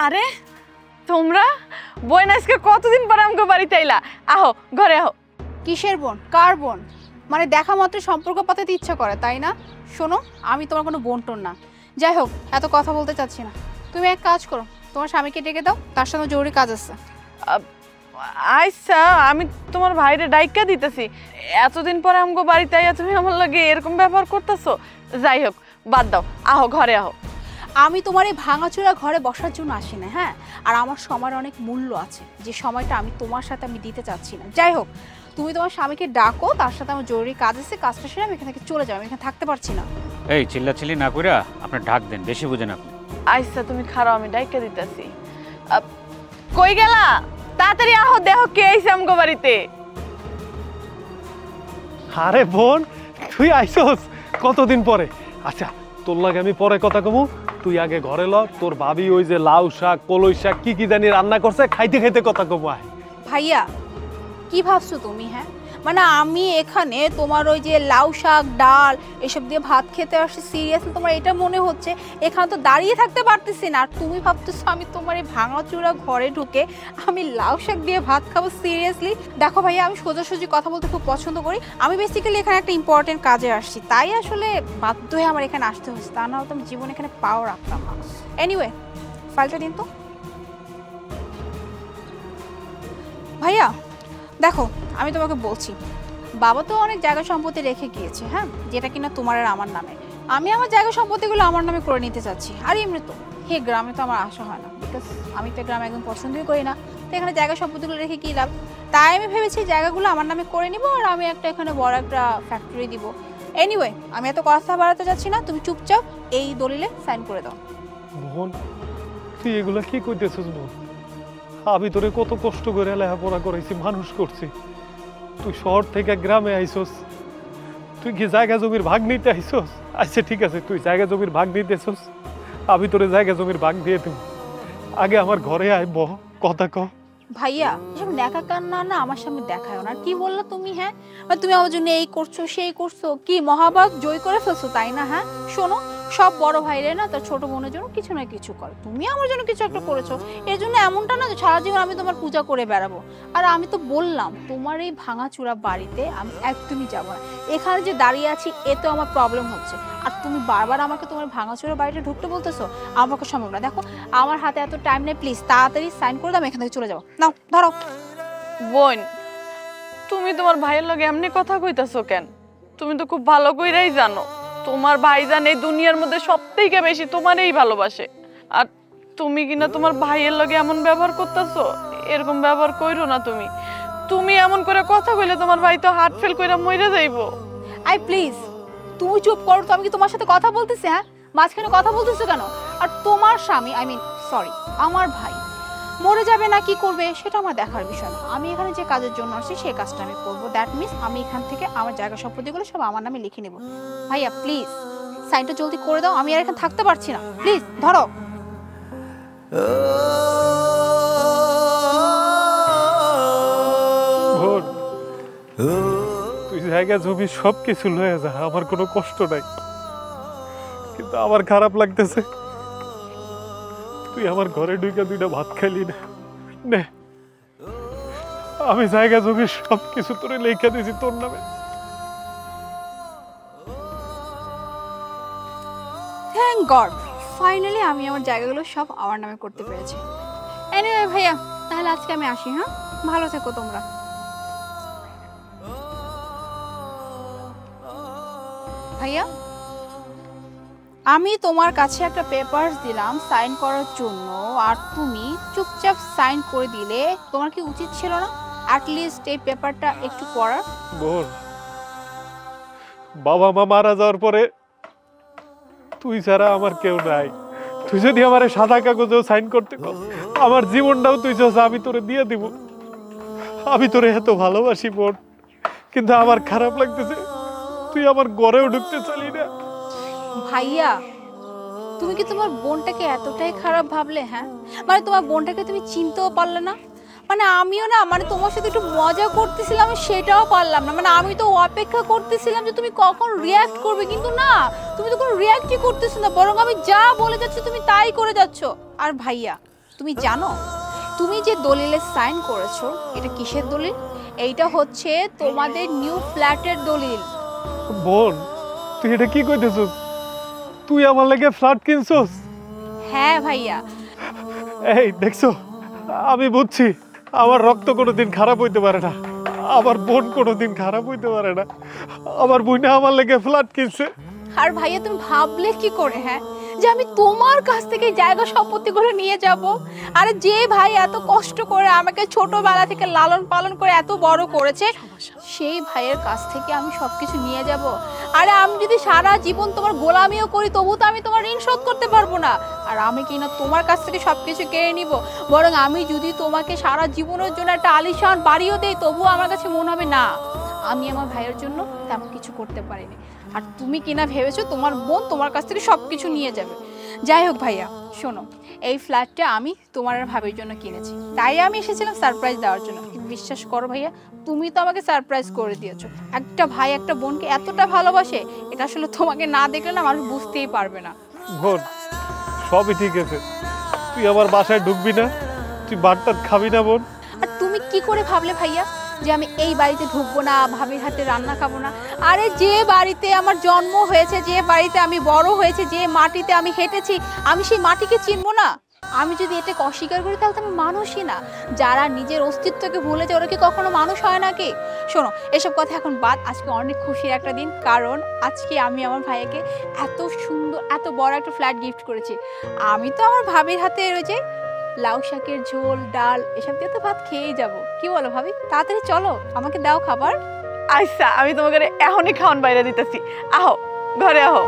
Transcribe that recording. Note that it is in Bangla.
আরে তোমরা বোন আজকে কতদিন পর আমগো বাড়িতে আইলা? আহো ঘরে আহো। কিসের বোন? কার বোন? মানে দেখা মাত্র সম্পর্ক পাতাতে ইচ্ছা করে, তাই না? শোনো, আমি তোমার কোনো বোন টোন না। যাই হোক, এত কথা বলতে চাচ্ছি না। তুমি এক কাজ করো, তোমার স্বামীকে ডেকে দাও, তার সাথে জরুরি কাজ আছে। আচ্ছা, আমি তোমার ভাইরে ডাইকা দিতেছি। এতদিন পরে আমগো বাড়িতে আইয়া তুমি আমার লাগে এরকম ব্যবহার করতেছো। যাই হোক, বাদ দাও, আহো ঘরে আহো। আমি তোমার এই ভাঙাচোরা ঘরে বসার জন্য আসি না, হ্যাঁ? আর আমার সময়ের অনেক মূল্য আছে, যে সময়টা আমি তোমার সাথে দিতে চাচ্ছি না। যাই হোক, তুমি তোমার স্বামীকে ডাকো, তার সাথে আমার জরুরি কাজ আছে, কাজটা সেরে আমি এখান থেকে চলে যাবো, আমি এখানে থাকতে পারছি না। এই চিল্লাচিল্লি না কইরা আপনি ডাক দেন, বেশি বুঝেন আপনি। আচ্ছা তুমি খারাপ, আমি ডাইকা দিতেছি। কই গেলা? তাড়াতাড়ি আহো, দেখো কে আইছে আমগো বাড়িতে। আরে বোন, তুই আইসস কতদিন পরে? আচ্ছা তোর লাগে আমি পরে কথা কমু, তুই আগে ঘরে ল। তোর ভাবি ওই যে লাউ শাক কলই শাক কি কি জানি রান্না করছে, খাইতে খাইতে কথা কমু। আয় ভাইয়া, কি ভাবছো তুমি? হ্যাঁ, মানে আমি এখানে তোমার ওই যে লাউ শাক ডাল এসব দিয়ে ভাত খেতে আসছি, সিরিয়াসলি তোমার এটা মনে হচ্ছে? এখানে তো দাঁড়িয়ে থাকতে পারতেছি না, আর তুমি ভাবতেছো আমি তোমার এই ভাঙাচোরা ঘরে ঢুকে আমি লাউ শাক দিয়ে ভাত খাবো? সিরিয়াসলি দেখো ভাইয়া, আমি সোজাসুজি কথা বলতে খুব পছন্দ করি। আমি বেসিক্যালি এখানে একটা ইম্পর্টেন্ট কাজে আসছি, তাই আসলে বাধ্য হয়ে আমার এখানে আসতে হচ্ছে, তা না হলে আমি জীবনে এখানে পাও রাখতাম না। এনিওয়ে, ফাইলটা দিন তো। ভাইয়া দেখো, আমি তোমাকে বলছি, বাবা তো অনেক জায়গা সম্পত্তি রেখে গিয়েছে, হ্যাঁ, যেটা কিনা তোমার আর আমার নামে। আমি আমার জায়গা সম্পত্তিগুলো আমার নামে করে নিতে চাচ্ছি। আর এমনি তো হে গ্রামে তো আমার আসা হয় না, বিকজ আমি তো গ্রামে একদম পছন্দই করি না, তো এখানে জায়গা সম্পত্তিগুলো রেখে কী লাভ। তাই আমি ভেবেছি জায়গাগুলো আমার নামে করে নিব, আর আমি একটা এখানে বড় একটা ফ্যাক্টরি দিব। এনিওয়ে, আমি এত কথা বাড়াতে যাচ্ছি না, তুমি চুপচাপ এই দলিলে সাইন করে দাও। বোন, তুই এগুলা কি কইতেছিস বোন? আমি তোরে কত কষ্ট করে লেখাপড়া করাইছি, মানুষ করছি, তুই শহর থেকে গ্রামে আইসস, তুই কি জায়গা জমির ভাগ নিতে আইসস? আচ্ছা ঠিক আছে, তুই জায়গা জমির ভাগ নিতেছস, আমি তোরে জায়গা জমির ভাগ দিয়ে দেব। আগে আমার ঘরে আয়, বহ, কথা ক। ভাইয়া, এসব ন্যাকা কান্না না আমার সামনে দেখায় না। কি বললো তুমি? হ্যাঁ, তুমি আমার জন্য এই করছো সেই করছো, কি মহাভারত জয় করে ফেলছো, তাই না? হ্যাঁ শোনো, সব বড় ভাইরে না তার ছোট বোনের জন্য কিছু না কিছু করে, তুমি আমার জন্য কিছু একটা করেছো। এর জন্য এমনটা না যে সারা জীবন আমি তোমার পূজা করে বেড়াবো। আর আমি তো বললাম তোমার এই ভাঙাচোরা বাড়িতে আমি একদমই যাবো না। এখানে যে দাঁড়িয়ে আছি এতেও আমার প্রবলেম হচ্ছে, আর তুমি বারবার আমাকে তোমার ভাঙাচোরা বাড়িতে ঢুকতে বলতেছো, আমাকে সম্ভব না। দেখো আমার হাতে এত টাইম নেই, প্লিজ তাড়াতাড়ি সাইন করে দাও, আমি এখান থেকে চলে যাবো। নাও ধরো। বোন, তুমি তোমার ভাইয়ের লগে এমনি কথা কইতাছো কেন? তুমি তো খুব ভালো কইরাই জানো তোমার ভাইজান এই দুনিয়ার মধ্যে সবথেকে বেশি তোমারই ভালোবাসে, আর তুমি কিনা তোমার ভাইয়ের লগে এমন ব্যবহার করতেছো। এরকম ব্যবহার কইরো না তুমি। তুমি এমন করে কথা কইলে তোমার ভাই তো হার্ট ফেল কইরা মইরা যাইবো। আই প্লিজ তুমি চুপ করো তো, আমি কি তোমার সাথে কথা বলতেছি? হ্যাঁ, মাঝখানে কথা বলতেছো কেন? আর তোমার স্বামী, আই মিন সরি, আমার ভাই মরে যাবে না কি করবে সেটা আমার দেখার বিষয় না। আমি এখানে যে কাজের জন্য আসছি সেই কাজটা আমি করবো। দ্যাট মিনস আমি এখান থেকে আমার জায়গা সম্পত্তিগুলো সব আমার নামে লিখে নেব। ভাইয়া প্লিজ সাইনটা জলদি করে দাও, আমি আর এখানে থাকতে পারছি না, প্লিজ ধরো। বোন, তুই জায়গা জমি সব কিছু লয়ে যা, আমার কোনো কষ্ট নাই, কিন্তু আমার খারাপ লাগতেছে তুই আমার ঘরে ঢুকে দুইটা ভাত খাইলি না। নে, আমি জায়গা জমি সব কিছু তোরে লেখা দিয়েছি তোর নামে। থ্যাংক গড, ফাইনালি আমি আমার জায়গাগুলো সব আমার নামে করতে পেরেছি। এনিওয়ে ভাইয়া, তাহলে আজকে আমি আসি। হ্যাঁ, ভালো থেকো তোমরা। ভাইয়া, আমি তোমার কাছে একটা পেপারস দিলাম সাইন করার জন্য, আর তুমি চুপচাপ সাইন করে দিলে। তোমার কি উচিত ছিল না অ্যাটলিস্ট এই পেপারটা একটু পড়ার? বোন, বাবা মা মারা যাওয়ার পরে তুই ছাড়া আমার কেউ নাই। তুই যদি আমার সাদা কাগজেও সাইন করতে কর, আমার জীবনটাও তুই চাস আমি তোরে দিয়ে দিব। আমি তোরে এত ভালোবাসি বোন, কিন্তু আমার খারাপ লাগতেছে তুই আমার ঘরেও ঢুকতে চালি না। ভাইয়া, তুমি কি তোমার বোনটাকে এতটাই খারাপ ভাবলে? হ্যাঁ, মানে তোমার বোনটাকে তুমি চিনতেও পারলে না। মানে আমিও না, মানে তোমার সাথে একটু মজা করতেছিলাম, সেটাও পারলাম না। মানে আমি তো অপেক্ষা করতেছিলাম যে তুমি কখন রিয়াক্ট করবে, কিন্তু না, তুমি তো কোনো রিয়াক্টই করতেছো না, বরং আমি যা বলে যাচ্ছি তুমি তাই করে যাচ্ছ। আর ভাইয়া, তুমি জানো তুমি যে দলিলে সাইন করেছো এটা কিসের দলিল? এইটা হচ্ছে তোমাদের নিউ ফ্ল্যাটের দলিল। বোন, তুই এটা কি কইতেছস? তুই আমার লাগে ফ্ল্যাট কিনছস? হ্যাঁ ভাইয়া। এই দেখছো, আমি বুঝছি আমার রক্ত কোনোদিন খারাপ হইতে পারে না, আমার বোন কোনোদিন খারাপ হইতে পারে না। আমার বোনে আমার লাগে ফ্ল্যাট কিনছে। আর ভাইয়া তুমি ভাবলে কি করে হ্যাঁ যে আমি তোমার কাছ থেকে জায়গা সম্পত্তিগুলো নিয়ে যাব? আরে যে ভাই এত কষ্ট করে আমাকে ছোটবেলা থেকে লালন পালন করে এত বড় করেছে সেই ভাইয়ের কাছ থেকে আমি সবকিছু নিয়ে যাব? আরে আমি যদি সারা জীবন তোমার গোলামিও করি তবু তো আমি তোমার ঋণ শোধ করতে পারবো না। আর আমি কি না তোমার কাছ থেকে সবকিছু কেড়ে নিব? বরং আমি যদি তোমাকে সারা জীবনের জন্য একটা আলিশান বাড়িও দেই তবুও আমার কাছে মনে হবে না আমি আমার ভাইয়ের জন্য তেমন কিছু করতে পারিনি। আর তুমি কিনা ভেবেছো তোমার বোন তোমার কাছ থেকে সব কিছু নিয়ে যাবে। যাই হোক ভাইয়া শোনো, এই ফ্ল্যাটটা আমি তোমার আর ভাবির জন্য কিনেছি, তাই আমি এসেছিলাম সারপ্রাইজ দেওয়ার জন্য। কিন্তু বিশ্বাস করো ভাইয়া, তুমি তো আমাকে সারপ্রাইজ করে দিয়েছো। একটা ভাই একটা বোনকে এতটা ভালোবাসে এটা আসলে তোমাকে না দেখলে না মানুষ বুঝতেই পারবে না। বোন, সবই ঠিক আছে, তুই আমার বাসায় ঢুকবি না, তুই ভাতটা খাবি না বোন? আর তুমি কি করে ভাবলে ভাইয়া যে আমি এই বাড়িতে ঢুকবো না, ভাবির হাতে রান্না খাবো না? আরে যে বাড়িতে আমার জন্ম হয়েছে, যে বাড়িতে আমি বড় হয়েছে, যে মাটিতে আমি হেঁটেছি, আমি সেই মাটিকে চিনবো না? আমি যদি এটাকে অস্বীকার করি তাহলে তো আমি মানুষই না। যারা নিজের অস্তিত্বকে ভুলে যায় ওরা কি কখনো মানুষ হয় নাকি? শোনো, এসব কথা এখন বাদ। আজকে অনেক খুশির একটা দিন, কারণ আজকে আমি আমার ভাইয়াকে এত সুন্দর এত বড় একটা ফ্ল্যাট গিফট করেছি। আমি তো আমার ভাবির হাতে রয়েছে লাউ শাকের ঝোল, ডাল এসব দিয়ে তো ভাত খেয়েই যাব। কি বলো ভাবি? তাড়াতাড়ি চলো, আমাকে দাও খাবার। আচ্ছা, আমি তোমাকে এখনই খাওয়ান বাইরে দিতেছি। আহো, ঘরে আহো।